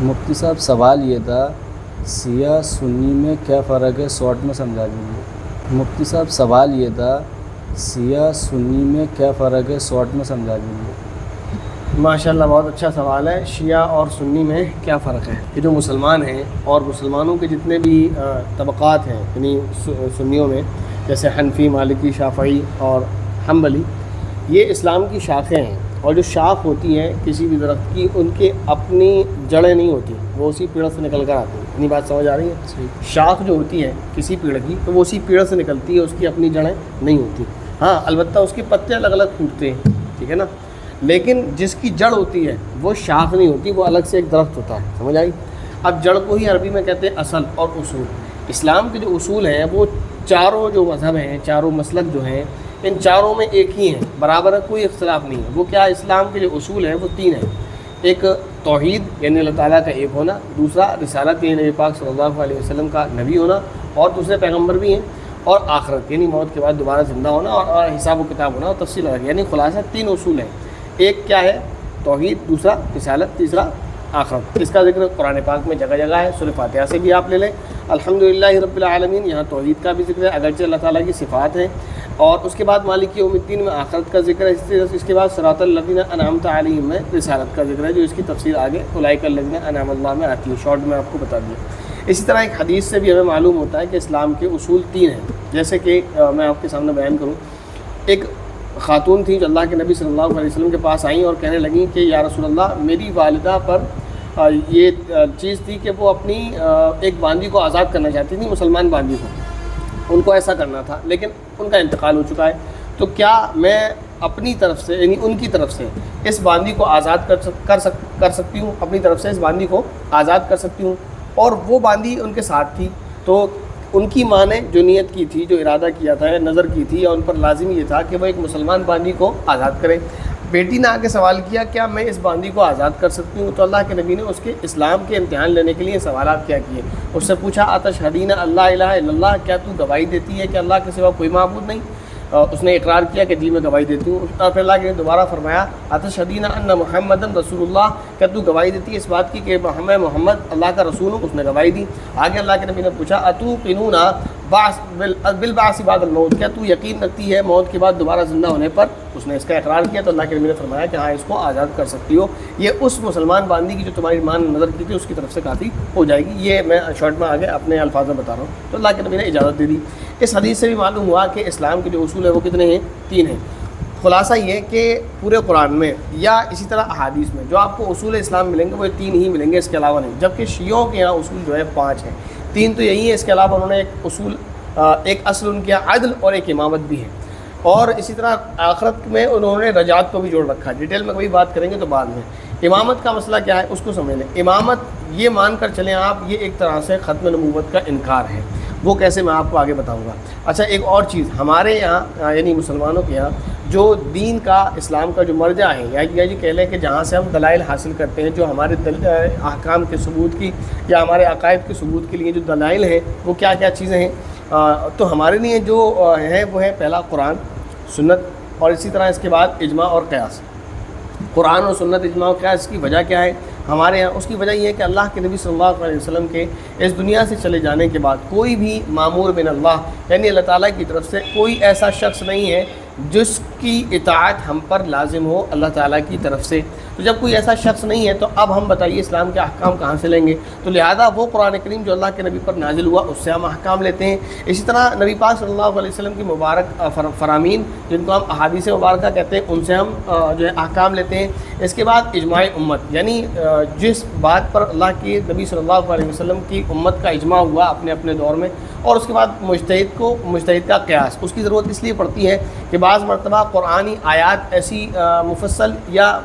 مفتی صاحب سوال یہ تھا سیاہ سنی میں کیا فرق ہے، شارٹ میں سمجھا دیجیے۔ مفتی صاحب سوال یہ تھا سیاہ سنی میں کیا فرق ہے، شارٹ میں سمجھا دیجیے۔ ماشاءاللہ بہت اچھا سوال ہے۔ شیعہ اور سنی میں کیا فرق ہے؟ یہ جو مسلمان ہیں اور مسلمانوں کے جتنے بھی طبقات ہیں یعنی سنیوں میں، جیسے حنفی، مالکی، شافعی اور حنبلی، یہ اسلام کی شاخیں ہیں، اور جو شاخ ہوتی ہیں کسی بھی درخت کی، ان کے اپنی جڑیں نہیں ہوتی، وہ اسی پیڑ سے نکل کر آتی ہیں۔ اتنی بات سمجھ آ رہی ہے؟ شاخ جو ہوتی ہے کسی پیڑ کی تو وہ اسی پیڑ سے نکلتی ہے، اس کی اپنی جڑیں نہیں ہوتی۔ ہاں البتہ اس کے پتے الگ الگ پھوٹتے ہیں، ٹھیک ہے نا، لیکن جس کی جڑ ہوتی ہے وہ شاخ نہیں ہوتی، وہ الگ سے ایک درخت ہوتا ہے۔ سمجھ آئی؟ اب جڑ کو ہی عربی میں کہتے ہیں اصل اور اصول۔ اسلام کے جو اصول ہیں وہ چاروں جو مذہب ہیں، چاروں مسلک جو ہیں، ان چاروں میں ایک ہی ہیں، برابر ہے، کوئی اختلاف نہیں ہے۔ وہ کیا اسلام کے جو اصول ہیں وہ تین ہیں۔ ایک توحید یعنی اللہ تعالیٰ کا ایک ہونا، دوسرا رسالت یعنی نبی پاک صلی اللہ علیہ وسلم کا نبی ہونا اور دوسرے پیغمبر بھی ہیں، اور آخرت یعنی موت کے بعد دوبارہ زندہ ہونا اور حساب و کتاب ہونا اور تفصیل الگ، یعنی خلاصہ تین اصول ہیں۔ ایک کیا ہے؟ توحید، دوسرا رسالت، تیسرا آخرت۔ اس کا ذکر قرآن پاک میں جگہ جگہ ہے۔ سورہ فاتحہ سے بھی آپ لے لیں، الحمدللہ رب العالمین، یہاں توحید کا بھی ذکر ہے اگرچہ اللہ تعالیٰ کی صفات ہیں، اور اس کے بعد مالک یوم الدین میں آخرت کا ذکر ہے۔ اس کے بعد صراط الذین انعمت علیہم میں رسالت کا ذکر ہے، جو اس کی تفسیر آگے اولئک الذین انعم اللہ میں آتی ہے، شارٹ میں آپ کو بتا دیا۔ اسی طرح ایک حدیث سے بھی ہمیں معلوم ہوتا ہے کہ اسلام کے اصول تین ہیں، جیسے کہ میں آپ کے سامنے بیان کروں۔ ایک خاتون تھیں جو اللہ کے نبی صلی اللہ علیہ وسلم کے پاس آئیں اور کہنے لگیں کہ یا رسول اللہ، میری والدہ پر یہ چیز تھی کہ وہ اپنی ایک باندی کو آزاد کرنا چاہتی تھی، مسلمان باندی کو، ان کو ایسا کرنا تھا، لیکن ان کا انتقال ہو چکا ہے، تو کیا میں اپنی طرف سے یعنی ان کی طرف سے اس باندی کو آزاد کر سکتی ہوں، اپنی طرف سے اس باندی کو آزاد کر سکتی ہوں؟ اور وہ باندی ان کے ساتھ تھی، تو ان کی ماں نے جو نیت کی تھی، جو ارادہ کیا تھا، نظر کی تھی، اور ان پر لازم یہ تھا کہ وہ ایک مسلمان باندی کو آزاد کریں۔ بیٹی نے آگے سوال کیا کیا میں اس باندی کو آزاد کر سکتی ہوں؟ تو اللہ کے نبی نے اس کے اسلام کے امتحان لینے کے لیے سوالات کیا کیے۔ اس سے پوچھا اتشہدین اللہ الہ الا اللہ، کیا تو گواہی دیتی ہے کہ اللہ کے سوا کوئی معبود نہیں؟ اس نے اقرار کیا کہ جی میں گواہی دیتی ہوں۔ اور پھر اللہ کے نے دوبارہ فرمایا اتشہدین ان محمد رسول اللہ، کیا تو گواہی دیتی ہے اس بات کی کہ محمد اللہ کا رسول ہوں؟ اس نے گواہی دی۔ آگے اللہ کے نبی نے پوچھا اتوقنون بالبعث بعد الموت، کیا تو یقین رکھتی ہے موت کے بعد دوبارہ زندہ ہونے پر؟ اس نے اس کا اقرار کیا، تو اللہ کے نبی نے فرمایا کہ ہاں اس کو آزاد کر سکتی ہو، یہ اس مسلمان باندی کی جو تمہاری ماں نے نظر کی تھی اس کی طرف سے کافی ہو جائے گی۔ یہ میں شارٹ میں آگے اپنے الفاظ میں بتا رہا ہوں، تو اللہ کے نبی نے اجازت دے دی۔ اس حدیث سے بھی معلوم ہوا کہ اسلام کے جو اصول ہیں وہ کتنے ہیں؟ تین ہیں۔ خلاصہ یہ کہ پورے قرآن میں یا اسی طرح احادیث میں جو آپ کو اصول اسلام ملیں گے وہ تین ہی ملیں گے، اس کے علاوہ نہیں، جبکہ شیعوں کے یہاں اصول جو ہے 5 ہیں۔ 3 تو یہی ہے، اس کے علاوہ انہوں نے ایک اصل ان کے یہاں عدل اور ایک امامت بھی ہے، اور اسی طرح آخرت میں انہوں نے رجعت کو بھی جوڑ رکھا ہے۔ ڈیٹیل میں کبھی بات کریں گے تو بعد میں۔ امامت کا مسئلہ کیا ہے اس کو سمجھ لیں۔ امامت یہ مان کر چلیں آپ، یہ ایک طرح سے ختم نبوت کا انکار ہے، وہ کیسے میں آپ کو آگے بتاؤں گا۔ اچھا ایک اور چیز، ہمارے یہاں یعنی مسلمانوں کے یہاں جو دین کا اسلام کا جو مرجع ہے، یا یہ کہہ لیں کہ جہاں سے ہم دلائل حاصل کرتے ہیں، جو ہمارے احکام کے ثبوت کی یا ہمارے عقائد کے ثبوت کے لیے جو دلائل ہیں وہ کیا کیا چیزیں ہیں، تو ہمارے لیے جو ہیں وہ ہے پہلا قرآن، سنت، اور اسی طرح اس کے بعد اجماع اور قیاس۔ قرآن اور سنت، اجماع اور قیاس کی وجہ کیا ہے ہمارے یہاں؟ اس کی وجہ یہ ہے کہ اللہ کے نبی صلی اللہ علیہ وسلم کے اس دنیا سے چلے جانے کے بعد کوئی بھی مامور من اللہ یعنی اللہ تعالیٰ کی طرف سے کوئی ایسا شخص نہیں ہے جس کی اطاعت ہم پر لازم ہو اللہ تعالیٰ کی طرف سے۔ تو جب کوئی ایسا شخص نہیں ہے تو اب ہم بتائیے اسلام کے احکام کہاں سے لیں گے؟ تو لہذا وہ قرآن کریم جو اللہ کے نبی پر نازل ہوا اس سے ہم احکام لیتے ہیں۔ اسی طرح نبی پاک صلی اللہ علیہ وسلم کی مبارک فرامین جن کو ہم احادیث مبارکہ کہتے ہیں ان سے ہم جو ہے احکام لیتے ہیں۔ اس کے بعد اجماع امت، یعنی جس بات پر اللہ کے نبی صلی اللہ علیہ وسلم کی امت کا اجماع ہوا اپنے اپنے دور میں، اور اس کے بعد مجتہد کا قیاس۔ اس کی ضرورت اس لیے پڑتی ہے کہ بعض مرتبہ قرآنی آیات ایسی مفصل یا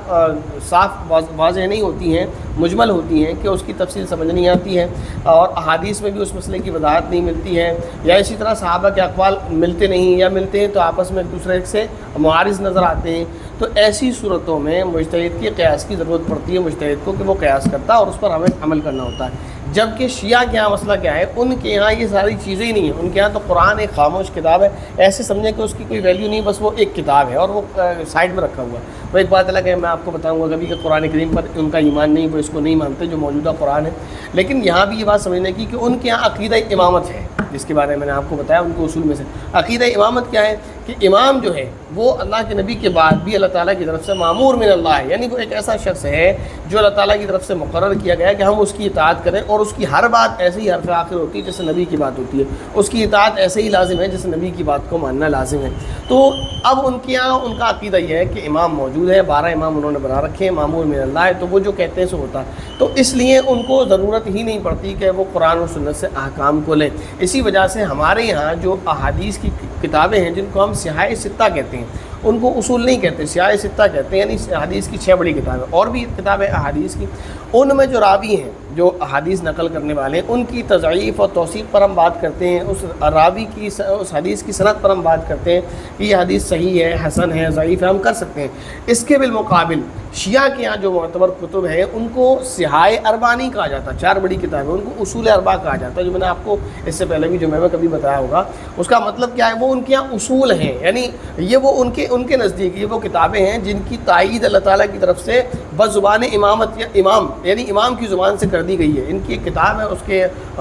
صاف واضح نہیں ہوتی ہیں، مجمل ہوتی ہیں کہ اس کی تفصیل سمجھ نہیں آتی ہے، اور احادیث میں بھی اس مسئلے کی وضاحت نہیں ملتی ہے، یا اسی طرح صحابہ کے اقوال ملتے نہیں، یا ملتے ہیں تو آپس میں ایک دوسرے سے معارض نظر آتے ہیں۔ تو ایسی صورتوں میں مجتہد کی قیاس کی ضرورت پڑتی ہے مجتہد کو، کہ وہ قیاس کرتا ہے اور اس پر ہمیں عمل کرنا ہوتا ہے۔ جبکہ شیعہ کے یہاں مسئلہ کیا ہے، ان کے یہاں یہ ساری چیزیں ہی نہیں ہیں، ان کے یہاں تو قرآن ایک خاموش کتاب ہے، ایسے سمجھیں کہ اس کی کوئی ویلیو نہیں، بس وہ ایک کتاب ہے اور وہ سائڈ میں رکھا ہوا ہے۔ وہ ایک بات الگ ہے، میں آپ کو بتاؤں گا کبھی کہ قرآن کریم پر ان کا ایمان نہیں، وہ اس کو نہیں مانتے جو موجودہ قرآن ہے، لیکن یہاں بھی یہ بات سمجھنے کی کہ ان کے یہاں عقیدہ امامت ہے، جس کے بارے میں نے آپ کو بتایا ان کے اصول میں سے عقیدہ امامت کیا ہے کہ امام جو ہے وہ اللہ کے نبی کے بعد بھی اللہ تعالیٰ کی طرف سے مامور من اللہ ہے، یعنی وہ ایک ایسا شخص ہے جو اللہ تعالیٰ کی طرف سے مقرر کیا گیا ہے کہ ہم اس کی اطاعت کریں، اور اس کی ہر بات ایسے ہی حرف آخر ہوتی ہے جیسے نبی کی بات ہوتی ہے، اس کی اطاعت ایسے ہی لازم ہے جیسے نبی کی بات کو ماننا لازم ہے۔ تو اب ان کے یہاں ان کا عقیدہ یہ ہے کہ امام موجود ہے، 12 امام انہوں نے بنا رکھے ہیں، مامور من اللہ ہے، تو وہ جو کہتے ہیں سو ہوتا ہے، تو اس لیے ان کو ضرورت ہی نہیں پڑتی کہ وہ قرآن و سنت سے احکام کو لیں۔ اسی وجہ سے ہمارے یہاں جو احادیث کی کتابیں ہیں جن کو ہم صحاح ستہ کہتے ہیں، ان کو اصول نہیں کہتے، صحاح ستہ کہتے ہیں، یعنی حدیث کی 6 بڑی کتابیں، اور بھی کتابیں احادیث کی، ان میں جو راوی ہیں جو احادیث نقل کرنے والے ہیں ان کی تضعیف اور توثیق پر ہم بات کرتے ہیں، اس راوی کی اس حدیث کی سند پر ہم بات کرتے ہیں کہ یہ حدیث صحیح ہے، حسن ہے، ضعیف ہے، ہم کر سکتے ہیں۔ اس کے بالمقابل شیعہ کے یہاں جو معتبر کتب ہیں ان کو صحاح اربع نہیں کہا جاتا، 4 بڑی کتابیں، ان کو اصول اربع کہا جاتا ہے، جو میں نے آپ کو اس سے پہلے بھی جو میں کبھی بتایا ہوگا۔ اس کا مطلب کیا ہے، وہ ان کے یہاں اصول ہیں، یعنی یہ وہ ان کے نزدیک یہ وہ کتابیں ہیں جن کی تائید اللہ تعالیٰ کی طرف سے بزبان امامت یا امام یعنی امام کی زبان سے کر دی گئی ہے۔ ان کی ایک کتاب ہے،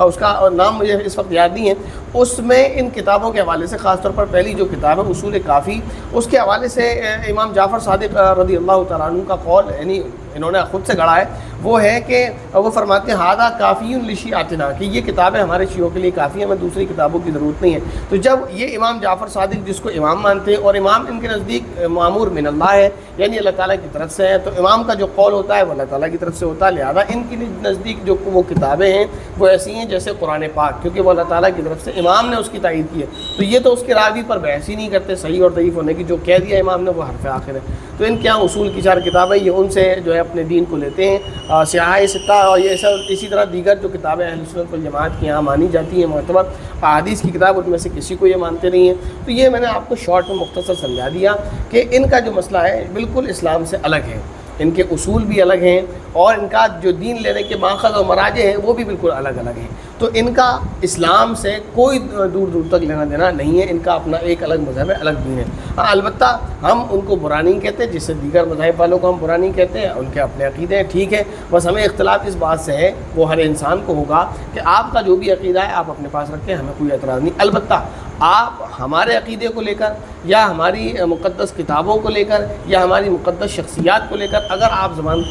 اس کا نام مجھے اس وقت یاد نہیں ہے، اس میں ان کتابوں کے حوالے سے خاص طور پر پہلی جو کتاب ہے اصول کافی، اس کے حوالے سے امام جعفر صادق رضی اللہ تعالیٰ عنہ کا قول، یعنی انہوں نے خود سے گڑھا ہے، وہ ہے کہ وہ فرماتے ہیں ہادہ کافی لشیعتنا، کہ یہ کتابیں ہمارے شیعوں کے لیے کافی ہیں، ہمیں دوسری کتابوں کی ضرورت نہیں ہے۔ تو جب یہ امام جعفر صادق جس کو امام مانتے ہیں، اور امام ان کے نزدیک مامور من اللہ ہے، یعنی اللہ تعالیٰ کی طرف سے ہے، تو امام کا جو قول ہوتا ہے وہ اللہ تعالیٰ کی طرف سے ہوتا ہے، لہذا ان کے نزدیک جو وہ کتابیں ہیں وہ ایسی ہیں جیسے قرآن پاک، کیونکہ وہ اللہ تعالیٰ کی طرف سے امام نے اس کی تائید کی ہے، تو یہ تو اس کے راوی پر بحث ہی نہیں کرتے صحیح اور ضعیف ہونے کی، جو کہہ دیا امام نے وہ حرف آخر ہے۔ تو ان کے یہاں اصول کی 4 کتابیں، یہ ان سے جو ہے اپنے دین کو لیتے ہیں۔ صحاح ستہ اور یہ سب اسی طرح دیگر جو کتابیں اہل سنت والجماعت کی یہاں مانی جاتی ہیں معتبر احادیث کی کتاب، ان میں سے کسی کو یہ مانتے نہیں ہیں۔ تو یہ میں نے آپ کو شارٹ میں مختصر سمجھا دیا کہ ان کا جو مسئلہ ہے بالکل اسلام سے الگ ہے، ان کے اصول بھی الگ ہیں، اور ان کا جو دین لینے کے ماخذ اور مراجع ہیں وہ بھی بالکل الگ الگ ہیں۔ تو ان کا اسلام سے کوئی دور دور تک لینا دینا نہیں ہے، ان کا اپنا ایک الگ مذہب ہے، الگ دین ہے۔ ہاں البتہ ہم ان کو برا نہیں کہتے، جس سے دیگر مذاہب والوں کو ہم برا نہیں کہتے ہیں، ان کے اپنے عقیدے ہیں، ٹھیک ہے، بس ہمیں اختلاف اس بات سے ہے، وہ ہر انسان کو ہوگا کہ آپ کا جو بھی عقیدہ ہے آپ اپنے پاس رکھیں، ہمیں کوئی اعتراض نہیں۔ البتہ آپ ہمارے عقیدے کو لے کر یا ہماری مقدس کتابوں کو لے کر یا ہماری مقدس شخصیات کو لے کر اگر آپ زبان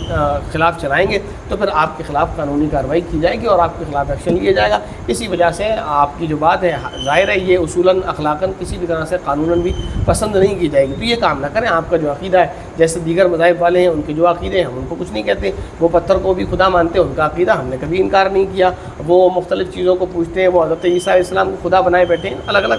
خلاف چلائیں گے تو پھر آپ کے خلاف قانونی کارروائی کی جائے گی اور آپ کے خلاف ایکشن لیا جائے گا۔ اسی وجہ سے آپ کی جو بات ہے ظاہر ہے یہ اصولاً اخلاقاً کسی بھی طرح سے قانوناً بھی پسند نہیں کی جائے گی۔ تو یہ کام نہ کریں، آپ کا جو عقیدہ ہے جیسے دیگر مذاہب والے ہیں ان کے جو عقیدے ہیں ہم ان کو کچھ نہیں کہتے، وہ پتھر کو بھی خدا مانتے ہیں، ان کا عقیدہ ہم نے کبھی انکار نہیں کیا، وہ مختلف چیزوں کو پوچھتے ہیں، وہ حضرت عیسیٰ علیہ السلام کو خدا بنائے بیٹھے ہیں، الگ الگ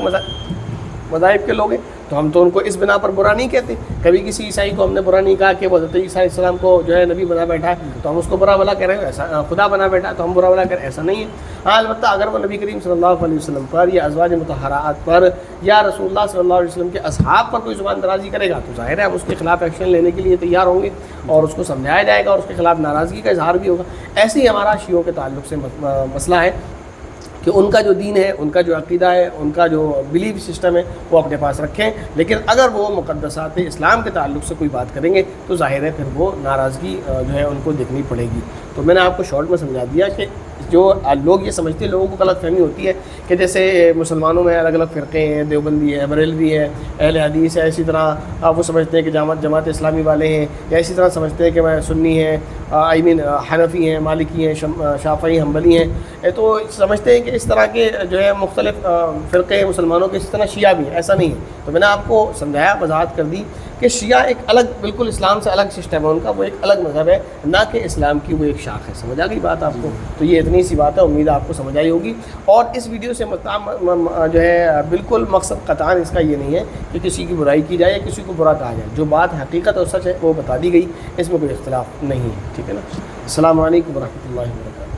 مذاہب کے لوگ ہیں، تو ہم تو ان کو اس بنا پر برا نہیں کہتے۔ کبھی کسی عیسائی کو ہم نے برا نہیں کہا کہ وہ حضرت عیسیٰ علیہ السلام کو جو ہے نبی بنا بیٹھا ہے تو ہم اس کو برا بلا کہہ رہے ہیں، ایسا خدا بنا بیٹھا ہے تو ہم برا بلا کہہ رہے ہیں، ایسا نہیں ہے۔ ہاں البتہ اگر وہ نبی کریم صلی اللہ علیہ وسلم پر یا ازواج مطہرات پر یا رسول اللہ صلی اللہ علیہ وسلم کے اصحاب پر کوئی زبان درازی کرے گا تو ظاہر ہے ہم اس کے خلاف ایکشن لینے کے لیے تیار ہوں گے اور اس کو سمجھایا جائے گا اور اس کے خلاف ناراضگی کا اظہار بھی ہوگا۔ ایسے ہی ہمارا شیعوں کے تعلق سے مسئلہ ہے کہ ان کا جو دین ہے، ان کا جو عقیدہ ہے، ان کا جو بلیف سسٹم ہے وہ اپنے پاس رکھیں، لیکن اگر وہ مقدسات اسلام کے تعلق سے کوئی بات کریں گے تو ظاہر ہے پھر وہ ناراضگی جو ہے ان کو دیکھنی پڑے گی۔ تو میں نے آپ کو شارٹ میں سمجھا دیا کہ جو لوگ یہ سمجھتے ہیں، لوگوں کو غلط فہمی ہوتی ہے کہ جیسے مسلمانوں میں الگ الگ فرقے ہیں، دیوبندی ہے، بریلوی ہے، اہل حدیث ہے، اسی طرح وہ سمجھتے ہیں کہ جماعت اسلامی والے ہیں، یا اسی طرح سمجھتے ہیں کہ میں سنی ہیں، حنفی ہیں، مالکی ہیں، شافعی، حنبلی ہیں، تو سمجھتے ہیں کہ اس طرح کے جو ہے مختلف فرقے مسلمانوں کے، اس طرح شیعہ بھی ہیں، ایسا نہیں ہے۔ تو میں نے آپ کو سمجھایا، وضاحت کر دی کہ شیعہ ایک الگ، بالکل اسلام سے الگ سسٹم ہے ان کا، وہ ایک الگ مذہب ہے، نہ کہ اسلام کی وہ ایک شاخ ہے۔ سمجھ آ گئی بات آپ کو؟ تو یہ اتنی سی بات ہے، امید آپ کو سمجھ آئی ہوگی۔ اور اس ویڈیو سے جو ہے بالکل مقصد قطعاً اس کا یہ نہیں ہے کہ کسی کی برائی کی جائے یا کسی کو برا کہا جائے، جو بات حقیقت اور سچ ہے وہ بتا دی گئی، اس میں کوئی اختلاف نہیں ہے، ٹھیک ہے نا۔ السلام علیکم ورحمۃ اللہ وبرکاتہ۔